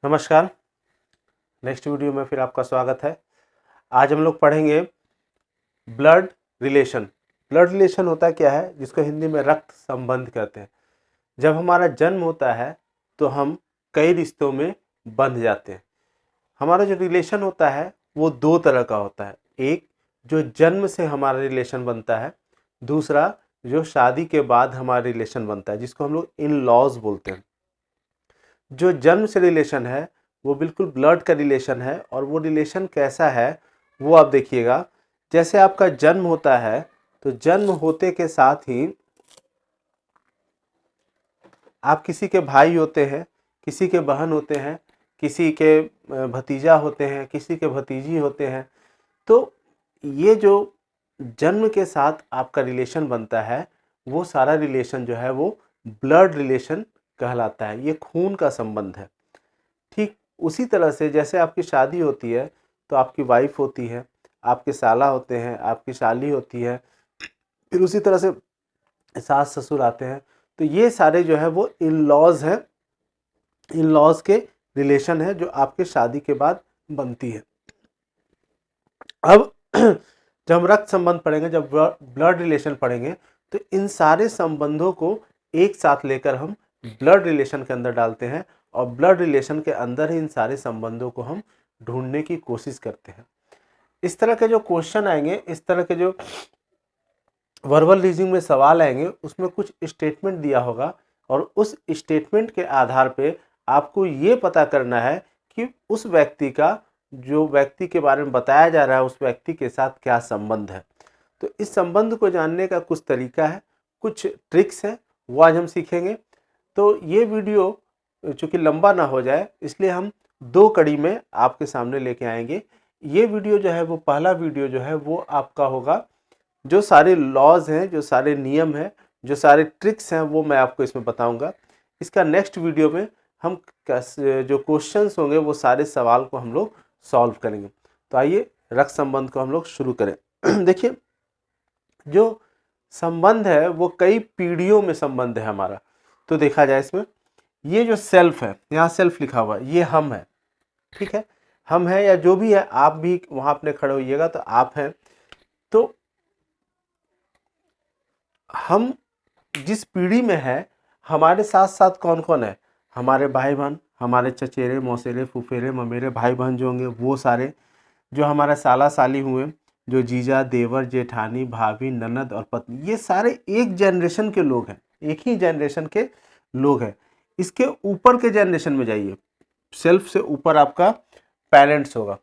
नमस्कार। Next video में फिर आपका स्वागत है। आज हम लोग पढ़ेंगे ब्लड रिलेशन। ब्लड रिलेशन होता क्या है, जिसको हिंदी में रक्त संबंध कहते हैं। जब हमारा जन्म होता है तो हम कई रिश्तों में बंध जाते हैं। हमारा जो रिलेशन होता है वो दो तरह का होता है। एक जो जन्म से हमारा रिलेशन बनता है, दूसरा जो शादी के बाद हमारा रिलेशन बनता है, जिसको हम लोग इन लॉज बोलते हैं। जो जन्म से रिलेशन है वो बिल्कुल ब्लड का रिलेशन है। और वो रिलेशन कैसा है वो आप देखिएगा। जैसे आपका जन्म होता है तो जन्म होते के साथ ही आप किसी के भाई होते हैं, किसी के बहन होते हैं, किसी के भतीजा होते हैं, किसी के भतीजी होते हैं। तो ये जो जन्म के साथ आपका रिलेशन बनता है वो सारा रिलेशन जो है वो ब्लड रिलेशन कहलाता है। ये खून का संबंध है। ठीक उसी तरह से जैसे आपकी शादी होती है तो आपकी वाइफ होती है, आपके साला होते हैं, आपकी साली होती है, फिर उसी तरह से सास ससुर आते हैं। तो ये सारे जो है वो इन लॉज हैं, इन लॉज के रिलेशन है जो आपके शादी के बाद बनती है। अब जब हम रक्त संबंध पढ़ेंगे, जब ब्लड रिलेशन पढ़ेंगे, तो इन सारे संबंधों को एक साथ लेकर हम ब्लड रिलेशन के अंदर डालते हैं और ब्लड रिलेशन के अंदर ही इन सारे संबंधों को हम ढूंढने की कोशिश करते हैं। इस तरह के जो क्वेश्चन आएंगे, इस तरह के जो वर्बल रीजनिंग में सवाल आएंगे, उसमें कुछ स्टेटमेंट दिया होगा और उस स्टेटमेंट के आधार पे आपको ये पता करना है कि उस व्यक्ति का, जो व्यक्ति के बारे में बताया जा रहा है, उस व्यक्ति के साथ क्या संबंध है। तो इस संबंध को जानने का कुछ तरीका है, कुछ ट्रिक्स हैं, वो आज हम सीखेंगे। तो ये वीडियो चूँकि लंबा ना हो जाए इसलिए हम दो कड़ी में आपके सामने लेके आएंगे। ये वीडियो जो है वो पहला वीडियो जो है वो आपका होगा, जो सारे लॉज हैं, जो सारे नियम हैं, जो सारे ट्रिक्स हैं, वो मैं आपको इसमें बताऊंगा। इसका नेक्स्ट वीडियो में हम जो क्वेश्चंस होंगे वो सारे सवाल को हम लोग सॉल्व करेंगे। तो आइए रक्त संबंध को हम लोग शुरू करें। देखिए, जो संबंध है वो कई पीढ़ियों में संबंध है हमारा। तो देखा जाए इसमें, ये जो सेल्फ है, यहाँ सेल्फ लिखा हुआ है, ये हम है। ठीक है, हम है या जो भी है, आप भी वहां अपने खड़े होइएगा तो आप हैं। तो हम जिस पीढ़ी में है, हमारे साथ साथ कौन कौन है, हमारे भाई बहन, हमारे चचेरे मौसेरे फुफेरे ममेरे भाई बहन जो होंगे वो सारे, जो हमारा साला साली हुए, जो जीजा देवर जेठानी भाभी ननद और पत्नी, ये सारे एक जनरेशन के लोग हैं, एक ही जनरेशन के लोग हैं। इसके ऊपर के जनरेशन में जाइए, सेल्फ से ऊपर आपका पेरेंट्स होगा।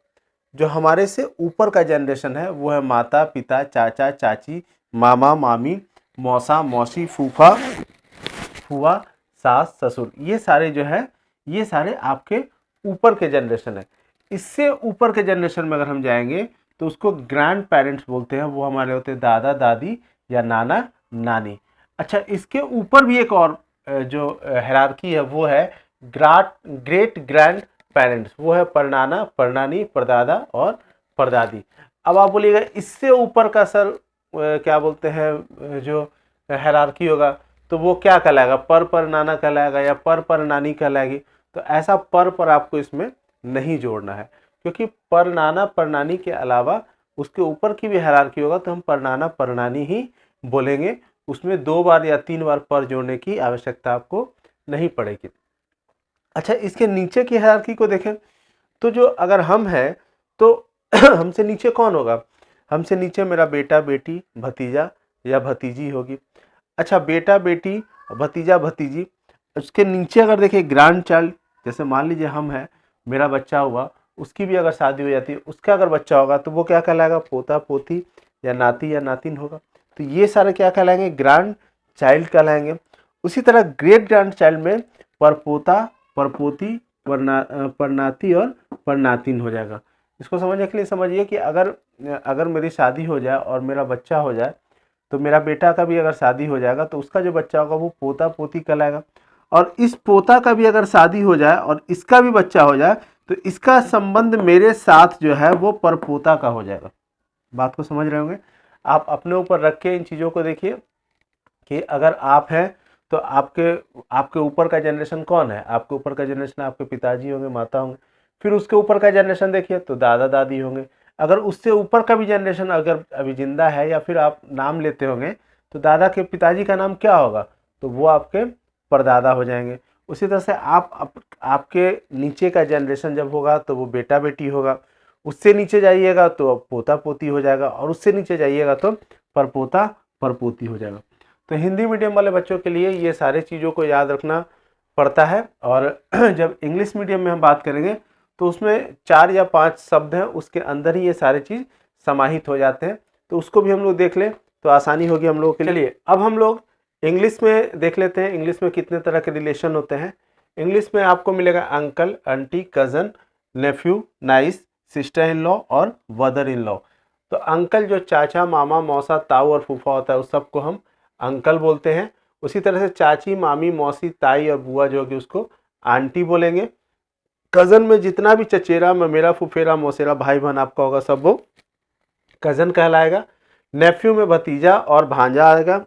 जो हमारे से ऊपर का जनरेशन है वो है माता पिता, चाचा चाची, मामा मामी, मौसा मौसी, फूफा फुआ, सास ससुर। ये सारे जो है, ये सारे आपके ऊपर के जनरेशन है। इससे ऊपर के जनरेशन में अगर हम जाएंगे तो उसको ग्रैंड पेरेंट्स बोलते हैं। वो हमारे होते हैं दादा दादी या नाना नानी। अच्छा, इसके ऊपर भी एक और जो हायरार्की है वो है ग्रेट ग्रैंड पेरेंट्स। वो है परनाना परनानी, परदादा और परदादी। अब आप बोलिएगा इससे ऊपर का सर क्या बोलते हैं, जो हायरार्की होगा तो वो क्या कहलाएगा, पर नाना कहलाएगा या पर नानी कहलाएगी। तो ऐसा पर आपको इसमें नहीं जोड़ना है, क्योंकि पर नाना पर नानी के अलावा उसके ऊपर की भी हायरार्की होगा तो हम पर नाना पर नानी ही बोलेंगे। उसमें 2 बार या 3 बार पर जोड़ने की आवश्यकता आपको नहीं पड़ेगी। अच्छा, इसके नीचे की हायरार्की को देखें तो जो अगर हम हैं तो हमसे नीचे कौन होगा, हमसे नीचे मेरा बेटा बेटी भतीजा या भतीजी होगी। अच्छा, बेटा बेटी भतीजा भतीजी, उसके नीचे अगर देखिए ग्रैंड चाइल्ड, जैसे मान लीजिए हम हैं, मेरा बच्चा हुआ, उसकी भी अगर शादी हो जाती है, उसका अगर बच्चा होगा तो वो क्या कहलाएगा, पोता पोती या नाती या नातिन होगा। तो ये सारे क्या कहलाएंगे, ग्रैंड चाइल्ड कहलाएंगे। उसी तरह ग्रेट ग्रैंड चाइल्ड में परपोता परपोती परनाती और परनातिन हो जाएगा। इसको समझने के लिए समझिए कि अगर मेरी शादी हो जाए और मेरा बच्चा हो जाए, तो मेरा बेटा का भी अगर शादी हो जाएगा तो उसका जो बच्चा होगा वो पोता पोती कहलाएगा। और इस पोता का भी अगर शादी हो जाए और इसका भी बच्चा हो जाए तो इसका संबंध मेरे साथ जो है वो परपोता का हो जाएगा। बात को समझ रहे होंगे। आप अपने ऊपर रख के इन चीज़ों को देखिए कि अगर आप हैं तो आपके आपके ऊपर का जनरेशन कौन है? आपके ऊपर का जनरेशन आपके पिताजी होंगे, माता होंगे। फिर उसके ऊपर का जनरेशन देखिए तो दादा दादी होंगे। अगर उससे ऊपर का भी जनरेशन अगर अभी जिंदा है या फिर आप नाम लेते होंगे तो दादा के पिताजी का नाम क्या होगा? तो वो आपके परदादा हो जाएंगे। उसी तरह से आपके नीचे का जनरेशन जब होगा तो वो बेटा बेटी होगा। उससे नीचे जाइएगा तो पोता पोती हो जाएगा, और उससे नीचे जाइएगा तो परपोता परपोती हो जाएगा। तो हिंदी मीडियम वाले बच्चों के लिए ये सारे चीज़ों को याद रखना पड़ता है। और जब इंग्लिश मीडियम में हम बात करेंगे तो उसमें 4 या 5 शब्द हैं, उसके अंदर ही ये सारे चीज़ समाहित हो जाते हैं। तो उसको भी हम लोग देख लें तो आसानी होगी हम लोगों के लिए। चलिए अब हम लोग इंग्लिश में देख लेते हैं, इंग्लिश में कितने तरह के रिलेशन होते हैं। इंग्लिश में आपको मिलेगा uncle, aunty, cousin, nephew, niece, sister in law और मदर इन लॉ। तो अंकल जो चाचा, मामा, मौसा, ताऊ और फूफा होता है उस सबको हम अंकल बोलते हैं। उसी तरह से चाची, मामी, मौसी, ताई और बुआ जो होगी उसको आंटी बोलेंगे। कज़न में जितना भी चचेरा, ममेरा, फुफेरा, मौसेरा भाई बहन आपका होगा सब वो कज़न कहलाएगा। नेफ्यू में भतीजा और भांजा आएगा।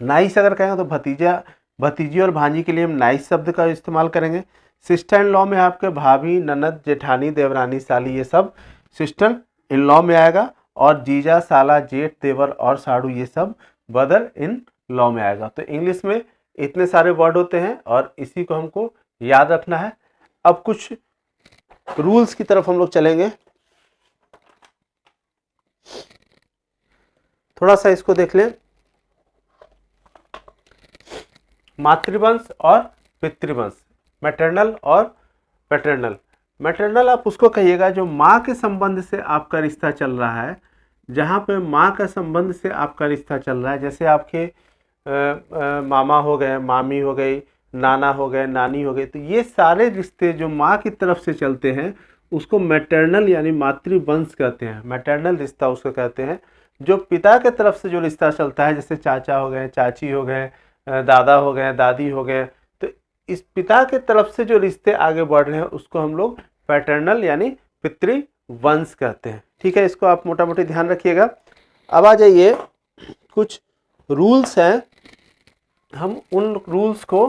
नाइस अगर कहेंगे तो भतीजा, भतीजी और भांजी के लिए हम नाइस शब्द का इस्तेमाल करेंगे। सिस्टर इन लॉ में आपके भाभी, ननद, जेठानी, देवरानी, साली ये सब सिस्टर इन लॉ में आएगा। और जीजा, साला, जेठ, देवर और साड़ू ये सब ब्रदर इन लॉ में आएगा। तो इंग्लिश में इतने सारे वर्ड होते हैं और इसी को हमको याद रखना है। अब कुछ रूल्स की तरफ हम लोग चलेंगे, थोड़ा सा इसको देख लें। मातृवंश और पितृवंश, मैटरनल और पैटर्नल। मैटरनल आप उसको कहिएगा जो माँ के संबंध से आपका रिश्ता चल रहा है, जहाँ पे माँ का संबंध से आपका रिश्ता चल रहा है। जैसे आपके मामा हो गए, मामी हो गई, नाना हो गए, नानी हो गई, तो ये सारे रिश्ते जो माँ की तरफ से चलते हैं उसको मैटरनल यानी मातृवंश कहते हैं। मैटरनल रिश्ता उसको कहते हैं। जो पिता के तरफ से जो रिश्ता चलता है, जैसे चाचा हो गए, चाची हो गए, दादा हो गए, दादी हो गए, तो इस पिता के तरफ से जो रिश्ते आगे बढ़ रहे हैं उसको हम लोग पैटर्नल यानी पितृवंश कहते हैं। ठीक है, इसको आप मोटा मोटी ध्यान रखिएगा। अब आ जाइए, कुछ रूल्स हैं, हम उन रूल्स को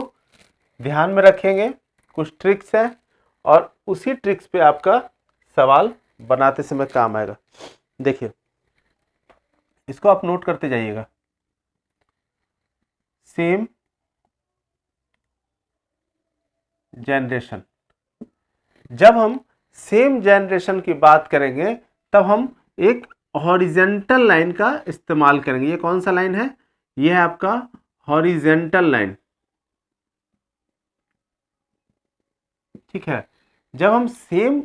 ध्यान में रखेंगे। कुछ ट्रिक्स हैं और उसी ट्रिक्स पे आपका सवाल बनाते समय काम आएगा। देखिए, इसको आप नोट करते जाइएगा। सेम जनरेशन, जब हम सेम जनरेशन की बात करेंगे तब हम एक हॉरिजेंटल लाइन का इस्तेमाल करेंगे। ये कौन सा लाइन है? ये है आपका हॉरिजेंटल लाइन। ठीक है, जब हम सेम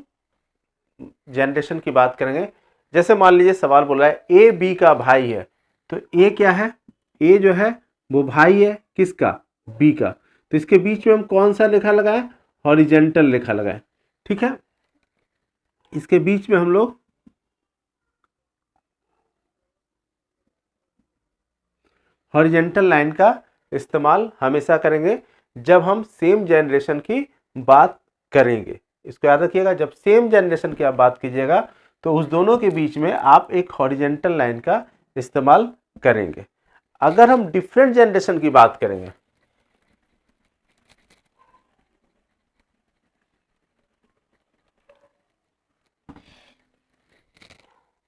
जनरेशन की बात करेंगे, जैसे मान लीजिए सवाल बोल रहा है ए बी का भाई है, तो ए क्या है? ए जो है वो भाई है किसका? बी का। तो इसके बीच में हम कौन सा रेखा लगाएं? हॉरिजेंटल रेखा लगाएं। ठीक है, इसके बीच में हम लोग हॉरिजेंटल लाइन का इस्तेमाल हमेशा करेंगे जब हम सेम जनरेशन की बात करेंगे। इसको याद रखिएगा, जब सेम जनरेशन की आप बात कीजिएगा तो उस दोनों के बीच में आप एक हॉरिजेंटल लाइन का इस्तेमाल करेंगे। अगर हम डिफरेंट जनरेशन की बात करेंगे,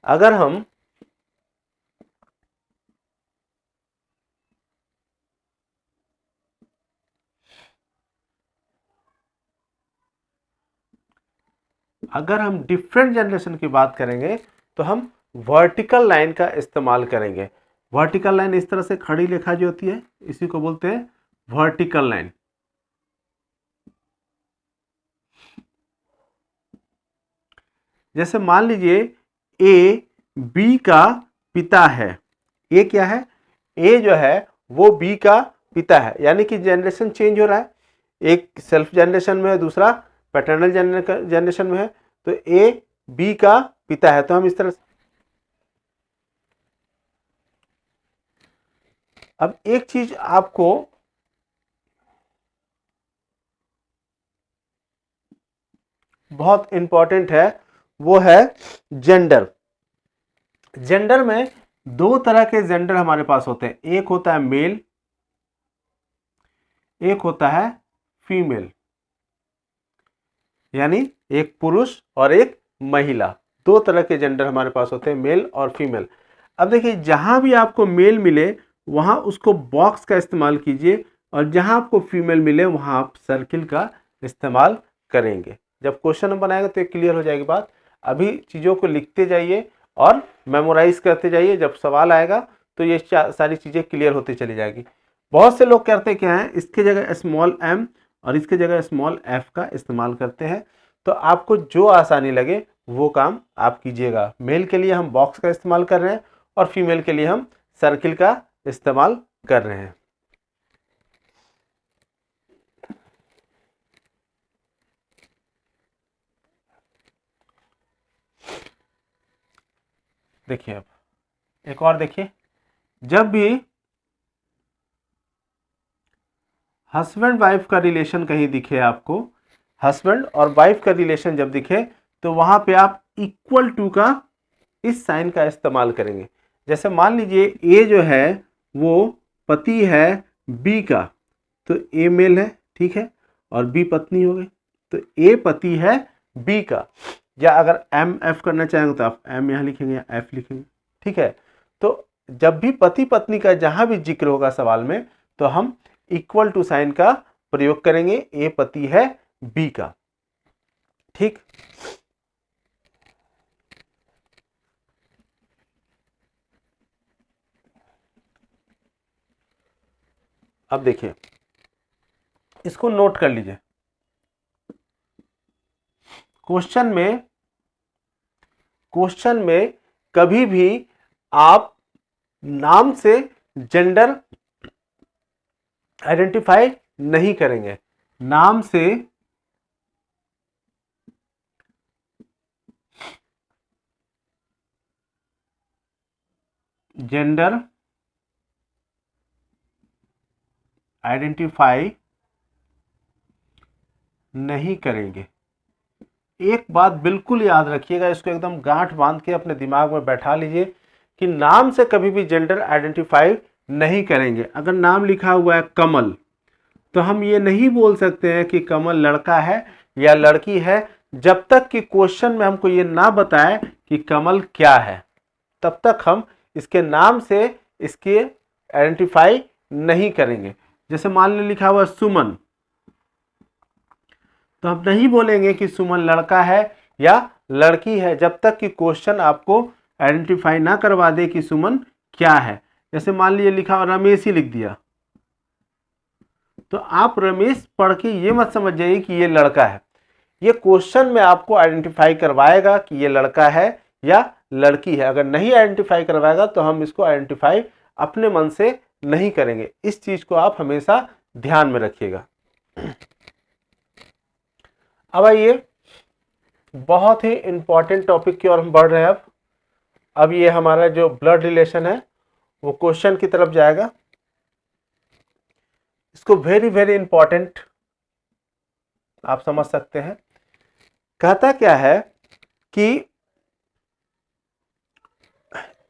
अगर हम डिफरेंट जनरेशन की बात करेंगे तो हम वर्टिकल लाइन का इस्तेमाल करेंगे। वर्टिकल लाइन इस तरह से खड़ी रेखा जो होती है इसी को बोलते हैं वर्टिकल लाइन। जैसे मान लीजिए ए बी का पिता है। ए क्या है? ए जो है वो बी का पिता है, यानी कि जनरेशन चेंज हो रहा है। एक सेल्फ जनरेशन में है, दूसरा पैटर्नल जनरेशन में है। तो ए बी का पिता है, तो हम इस तरह से। अब एक चीज आपको बहुत इंपॉर्टेंट है, वो है जेंडर। जेंडर में दो तरह के जेंडर हमारे पास होते हैं। एक होता है मेल एक होता है फीमेल, यानी एक पुरुष और एक महिला। दो तरह के जेंडर हमारे पास होते हैं, मेल और फीमेल। अब देखिए जहां भी आपको मेल मिले वहां उसको बॉक्स का इस्तेमाल कीजिए, और जहां आपको फीमेल मिले वहां आप सर्किल का इस्तेमाल करेंगे। जब क्वेश्चन हम बनाएंगे तो ये क्लियर हो जाएगी बात। अभी चीज़ों को लिखते जाइए और मेमोराइज करते जाइए, जब सवाल आएगा तो ये सारी चीज़ें क्लियर होती चली जाएगी। बहुत से लोग करते क्या हैं, इसके जगह स्मॉल m और इसके जगह स्मॉल f का इस्तेमाल करते हैं। तो आपको जो आसानी लगे वो काम आप कीजिएगा। मेल के लिए हम बॉक्स का इस्तेमाल कर रहे हैं और फीमेल के लिए हम सर्किल का इस्तेमाल कर रहे हैं। देखिए अब एक और देखिए, जब भी हस्बैंड वाइफ का रिलेशन कहीं दिखे आपको, हस्बैंड और वाइफ का रिलेशन जब दिखे तो वहां पे आप इक्वल टू का इस साइन का इस्तेमाल करेंगे। जैसे मान लीजिए ए जो है वो पति है बी का, तो ए मेल है, ठीक है, और बी पत्नी हो गई, तो ए पति है बी का। या अगर एम एफ करना चाहेंगे तो आप एम यहाँ लिखेंगे या एफ लिखेंगे, ठीक है। तो जब भी पति पत्नी का जहां भी जिक्र होगा सवाल में तो हम इक्वल टू साइन का प्रयोग करेंगे, ए पति है बी का, ठीक। अब देखिए इसको नोट कर लीजिए। क्वेश्चन में कभी भी आप नाम से जेंडर आइडेंटिफाई नहीं करेंगे। नाम से जेंडर आइडेंटिफाई नहीं करेंगे। एक बात बिल्कुल याद रखिएगा, इसको एकदम गांठ बांध के अपने दिमाग में बैठा लीजिए कि नाम से कभी भी जेंडर आइडेंटिफाई नहीं करेंगे। अगर नाम लिखा हुआ है कमल तो हम ये नहीं बोल सकते हैं कि कमल लड़का है या लड़की है, जब तक कि क्वेश्चन में हमको ये ना बताए कि कमल क्या है, तब तक हम इसके नाम से इसके आइडेंटिफाई नहीं करेंगे। जैसे मान ली लिखा हुआ सुमन, तो हम नहीं बोलेंगे कि सुमन लड़का है या लड़की है जब तक कि क्वेश्चन आपको आइडेंटिफाई ना करवा दे कि सुमन क्या है। जैसे मान लीजिए लिखा हुआ रमेश ही लिख दिया, तो आप रमेश पढ़ के ये मत समझ जाइए कि ये लड़का है। ये क्वेश्चन में आपको आइडेंटिफाई करवाएगा कि ये लड़का है या लड़की है। अगर नहीं आइडेंटिफाई करवाएगा तो हम इसको आइडेंटिफाई अपने मन से नहीं करेंगे। इस चीज को आप हमेशा ध्यान में रखिएगा। अब आइए बहुत ही इंपॉर्टेंट टॉपिक की ओर हम बढ़ रहे हैं। अब ये हमारा जो ब्लड रिलेशन है वो क्वेश्चन की तरफ जाएगा। इसको वेरी वेरी इंपॉर्टेंट आप समझ सकते हैं। कहता क्या है कि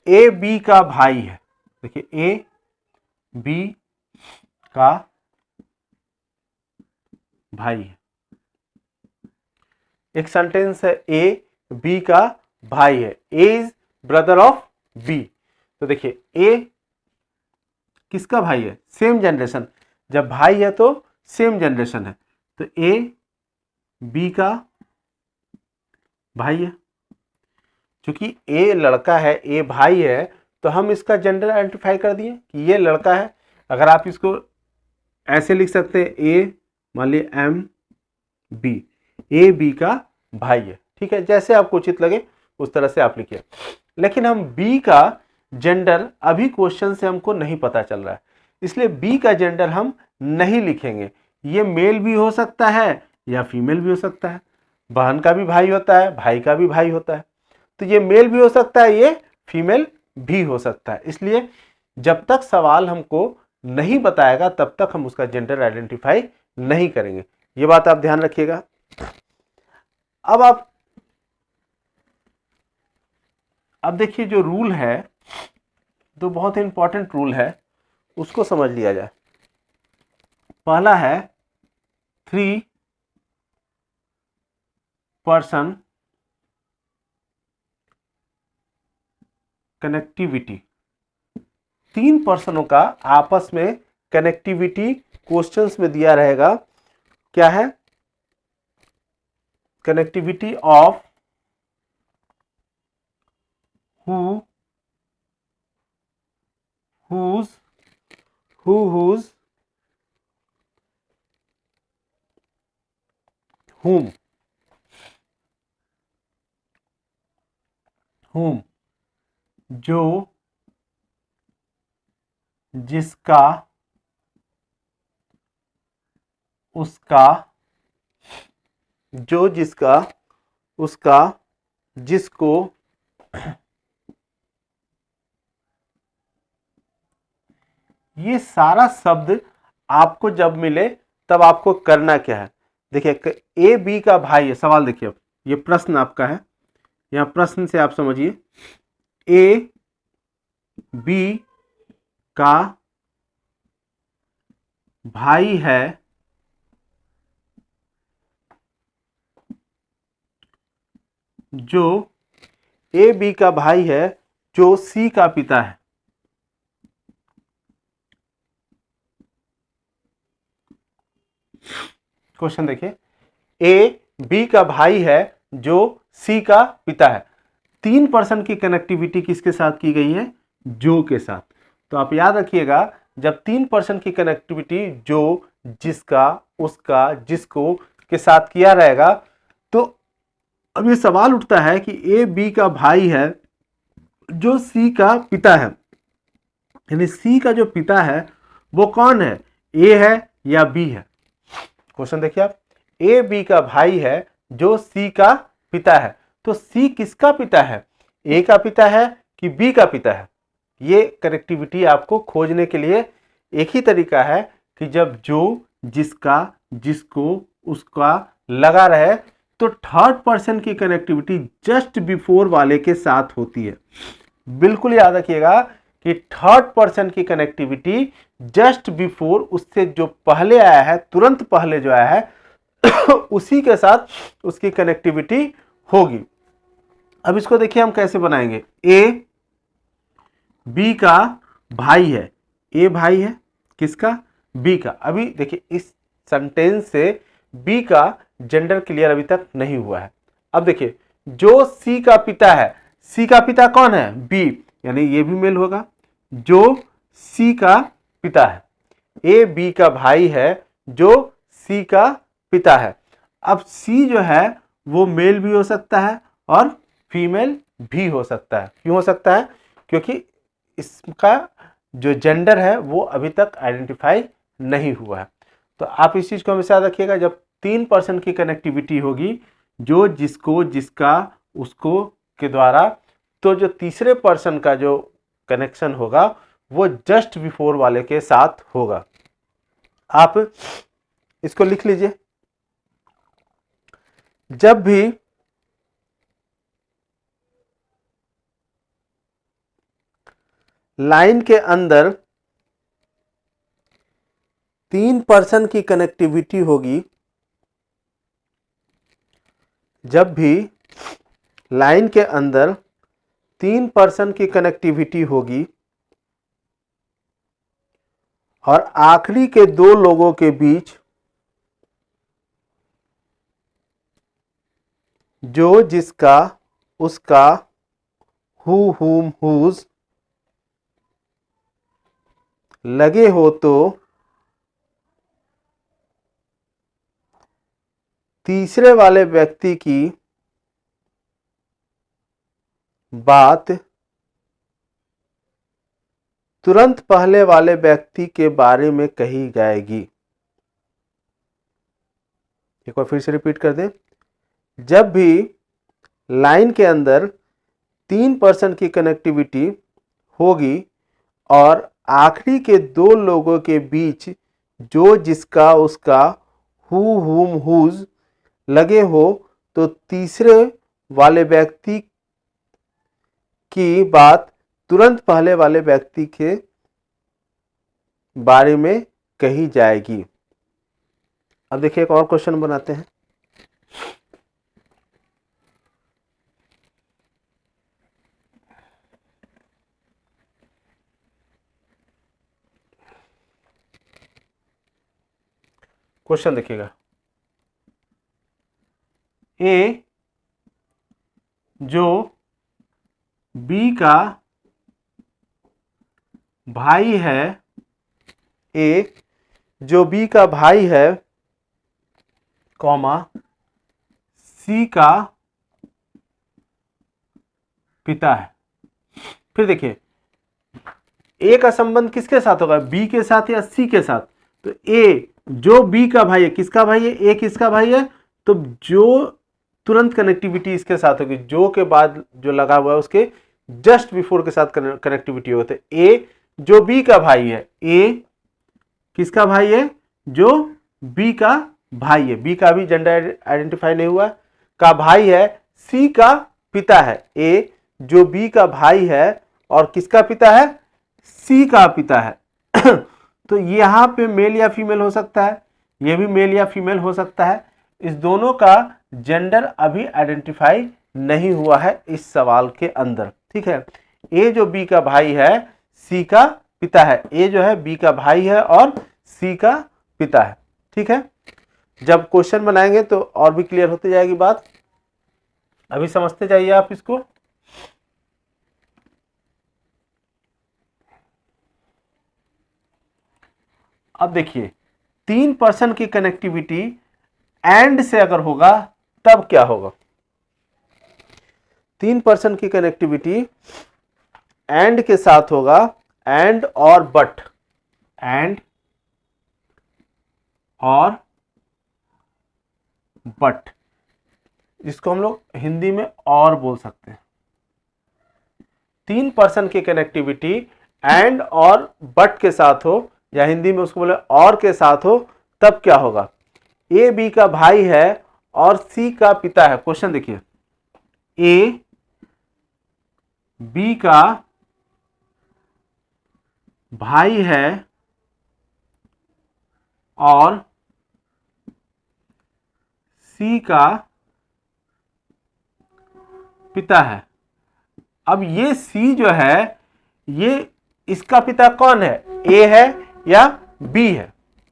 ए बी का भाई है। देखिए ए बी का भाई है। एक सेंटेंस है ए बी का भाई है, ए इज ब्रदर ऑफ बी। तो देखिए ए किसका भाई है, सेम जनरेशन, जब भाई है तो सेम जनरेशन है, तो ए बी का भाई है। क्योंकि ए लड़का है ए भाई है तो हम इसका जेंडर आइडेंटिफाई कर दिए कि ये लड़का है। अगर आप इसको ऐसे लिख सकते हैं ए मान लीजिए एम बी, ए बी का भाई है, ठीक है। जैसे आपको उचित लगे उस तरह से आप लिखिए। लेकिन हम बी का जेंडर अभी क्वेश्चन से हमको नहीं पता चल रहा है, इसलिए बी का जेंडर हम नहीं लिखेंगे। ये मेल भी हो सकता है या फीमेल भी हो सकता है। बहन का भी भाई होता है, भाई का भी भाई होता है, तो ये मेल भी हो सकता है, ये फीमेल भी हो सकता है। इसलिए जब तक सवाल हमको नहीं बताएगा तब तक हम उसका जेंडर आइडेंटिफाई नहीं करेंगे। ये बात आप ध्यान रखिएगा। अब देखिए जो रूल है, तो बहुत इंपॉर्टेंट रूल है, उसको समझ लिया जाए। पहला है 3 पर्सन कनेक्टिविटी। 3 पर्सनों का आपस में कनेक्टिविटी क्वेश्चंस में दिया रहेगा। क्या है? कनेक्टिविटी ऑफ whose whom जो जिसका उसका, जो जिसका उसका, जिसको, ये सारा शब्द आपको जब मिले तब आपको करना क्या है? देखिए, ए बी का भाई है। सवाल देखिए, अब ये प्रश्न आपका है, यहां प्रश्न से आप समझिए। ए बी का भाई है, जो ए बी का भाई है जो सी का पिता है। क्वेश्चन देखिए, ए बी का भाई है जो सी का पिता है। 3% की कनेक्टिविटी किसके साथ की गई है? जो के साथ। तो आप याद रखिएगा, जब 3% की कनेक्टिविटी जो, जिसका, उसका, जिसको के साथ किया रहेगा, तो अब ये सवाल उठता है कि ए बी का भाई है जो सी का पिता है, यानी सी का जो पिता है वो कौन है? ए है या बी है? क्वेश्चन देखिए आप, ए बी का भाई है जो सी का पिता है। तो सी किसका पिता है? ए का पिता है कि बी का पिता है? ये कनेक्टिविटी आपको खोजने के लिए एक ही तरीका है कि जब जो, जिसका, जिसको, उसका लगा रहे तो थर्ड पर्सन की कनेक्टिविटी जस्ट बिफोर वाले के साथ होती है। बिल्कुल याद रखिएगा कि थर्ड पर्सन की कनेक्टिविटी जस्ट बिफोर, उससे जो पहले आया है, तुरंत पहले जो आया है उसी के साथ उसकी कनेक्टिविटी होगी। अब इसको देखिए हम कैसे बनाएंगे। ए बी का भाई है, ए भाई है किसका? बी का। अभी देखिए, इस सेंटेंस से बी का जेंडर क्लियर अभी तक नहीं हुआ है। अब देखिए, जो सी का पिता है, सी का पिता कौन है? बी, यानी ये भी मेल होगा। जो सी का पिता है, ए बी का भाई है जो सी का पिता है। अब सी जो है वो मेल भी हो सकता है और फीमेल भी हो सकता है। क्यों हो सकता है? क्योंकि इसका जो जेंडर है वो अभी तक आइडेंटिफाई नहीं हुआ है। तो आप इस चीज को हमेशा याद रखिएगा, जब 3% की कनेक्टिविटी होगी जो, जिसको, जिसका, उसको के द्वारा, तो जो तीसरे पर्सन का जो कनेक्शन होगा वो जस्ट बिफोर वाले के साथ होगा। आप इसको लिख लीजिए। जब भी लाइन के अंदर 3% की कनेक्टिविटी होगी, जब भी लाइन के अंदर 3% की कनेक्टिविटी होगी और आखिरी के 2 लोगों के बीच जो, जिसका, उसका, हु, हुम, हुज लगे हो, तो तीसरे वाले व्यक्ति की बात तुरंत पहले वाले व्यक्ति के बारे में कही जाएगी। एक बार फिर से रिपीट कर दें। जब भी लाइन के अंदर 3% की कनेक्टिविटी होगी और आखिरी के 2 लोगों के बीच जो, जिसका, उसका, हु, हुम, हुज लगे हो, तो तीसरे वाले व्यक्ति की बात तुरंत पहले वाले व्यक्ति के बारे में कही जाएगी। अब देखिए एक और क्वेश्चन बनाते हैं। क्वेश्चन देखिएगा, ए जो बी का भाई है, ए जो बी का भाई है, कॉमा सी का पिता है। फिर देखिए ए का संबंध किसके साथ होगा, बी के साथ या सी के साथ। तो ए जो बी का भाई है, किसका भाई है, ए किसका भाई है, तो जो तुरंत कनेक्टिविटी इसके साथ होगी, जो के बाद जो लगा हुआ है उसके जस्ट बिफोर के साथ कनेक्टिविटी होती है। ए जो बी का भाई है, ए किसका भाई है, जो बी का भाई है, बी का भी जेंडर आइडेंटिफाई नहीं हुआ, का भाई है, सी का पिता है। ए जो बी का भाई है और किसका पिता है, सी का पिता है। तो यहां पे मेल या फीमेल हो सकता है, ये भी मेल या फीमेल हो सकता है। इस दोनों का जेंडर अभी आइडेंटिफाई नहीं हुआ है इस सवाल के अंदर, ठीक है। ए जो बी का भाई है, सी का पिता है, ए जो है बी का भाई है और सी का पिता है, ठीक है। जब क्वेश्चन बनाएंगे तो और भी क्लियर होती जाएगी बात, अभी समझते जाइए आप इसको। अब देखिए 3% की कनेक्टिविटी एंड से अगर होगा तब क्या होगा, 3% की कनेक्टिविटी एंड के साथ होगा, एंड और बट, एंड और बट, जिसको हम लोग हिंदी में और बोल सकते हैं। 3% की कनेक्टिविटी एंड और बट के साथ हो, या हिंदी में उसको बोले और के साथ हो, तब क्या होगा, ए बी का भाई है और सी का पिता है। क्वेश्चन देखिए, ए बी का भाई है और सी का पिता है। अब ये सी जो है, ये इसका पिता कौन है, ए है या बी है,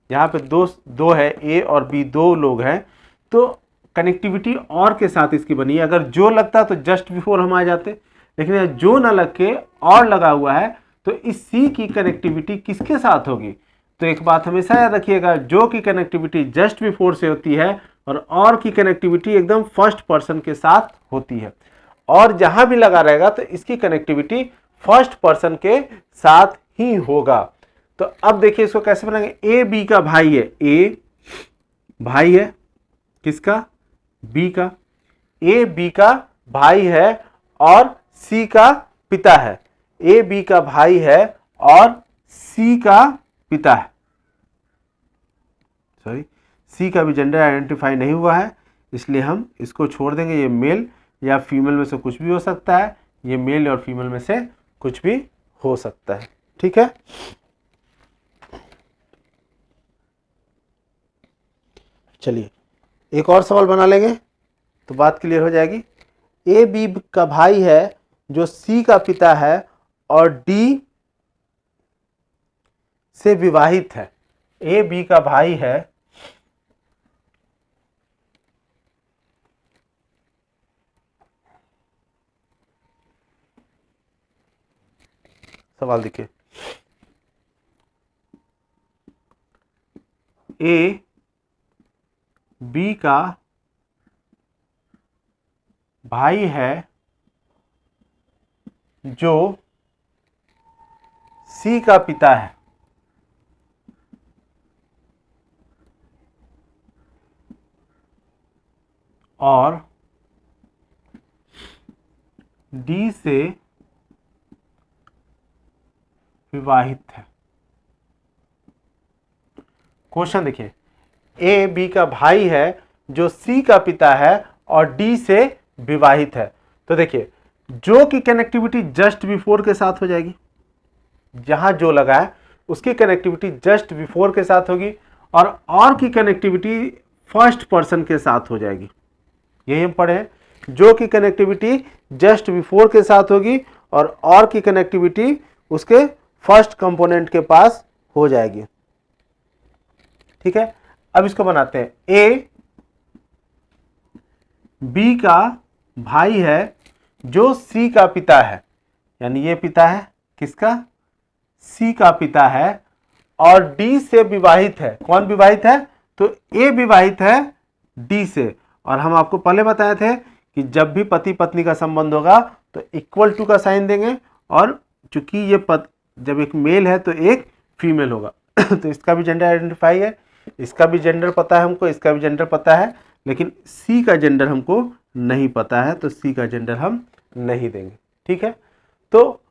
यहाँ पे दो है, ए और बी दो लोग हैं, तो कनेक्टिविटी और के साथ इसकी बनी है। अगर जो लगता तो जस्ट बिफोर हम आ जाते, लेकिन जो ना लग के और लगा हुआ है, तो इस सी की कनेक्टिविटी किसके साथ होगी। तो एक बात हमेशा याद रखिएगा, जो की कनेक्टिविटी जस्ट बिफोर से होती है और की कनेक्टिविटी एकदम फर्स्ट पर्सन के साथ होती है, और जहां भी लगा रहेगा तो इसकी कनेक्टिविटी फर्स्ट पर्सन के साथ ही होगा। तो अब देखिए इसको कैसे बनाएंगे, ए बी का भाई है, ए भाई है किसका, बी का, ए बी का भाई है और सी का पिता है, ए बी का भाई है और सी का पिता है, सॉरी सी का भी जेंडर आइडेंटिफाई नहीं हुआ है, इसलिए हम इसको छोड़ देंगे। ये मेल या फीमेल में से कुछ भी हो सकता है, ये मेल और फीमेल में से कुछ भी हो सकता है, ठीक है। चलिए एक और सवाल बना लेंगे तो बात क्लियर हो जाएगी। ए बी का भाई है जो सी का पिता है और डी से विवाहित है। ए बी का भाई है, सवाल देखिए, ए बी का भाई है जो सी का पिता है और डी से विवाहित है। क्वेश्चन देखिए, ए बी का भाई है जो सी का पिता है और डी से विवाहित है। तो देखिए जो की कनेक्टिविटी जस्ट बिफोर के साथ हो जाएगी, जहां जो लगा है उसकी कनेक्टिविटी जस्ट बिफोर के साथ होगी, और की कनेक्टिविटी फर्स्ट पर्सन के साथ हो जाएगी। यही हम पढ़े हैं, जो की कनेक्टिविटी जस्ट बिफोर के साथ होगी और की कनेक्टिविटी उसके फर्स्ट कंपोनेंट के पास हो जाएगी। ठीक है, अब इसको बनाते हैं। ए बी का भाई है जो सी का पिता है, यानी ये पिता है किसका, सी का पिता है, और डी से विवाहित है। कौन विवाहित है, तो ए विवाहित है डी से। और हम आपको पहले बताए थे कि जब भी पति पत्नी का संबंध होगा तो इक्वल टू का साइन देंगे, और चूंकि ये जब एक मेल है तो एक फीमेल होगा तो इसका भी जेंडर आइडेंटिफाई है, इसका भी जेंडर पता है हमको, इसका भी जेंडर पता है, लेकिन सी का जेंडर हमको नहीं पता है, तो सी का जेंडर हम नहीं देंगे। ठीक है, तो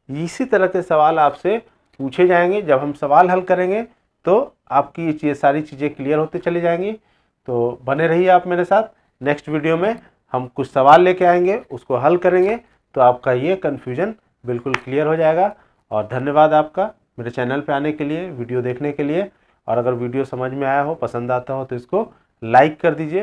इसी तरह के सवाल आपसे पूछे जाएंगे। जब हम सवाल हल करेंगे तो आपकी ये सारी चीज़ें क्लियर होते चली जाएंगी। तो बने रहिए आप मेरे साथ। नेक्स्ट वीडियो में हम कुछ सवाल लेके आएंगे, उसको हल करेंगे, तो आपका ये कन्फ्यूजन बिल्कुल क्लियर हो जाएगा। और धन्यवाद आपका मेरे चैनल पे आने के लिए, वीडियो देखने के लिए। और अगर वीडियो समझ में आया हो, पसंद आता हो, तो इसको लाइक कर दीजिए।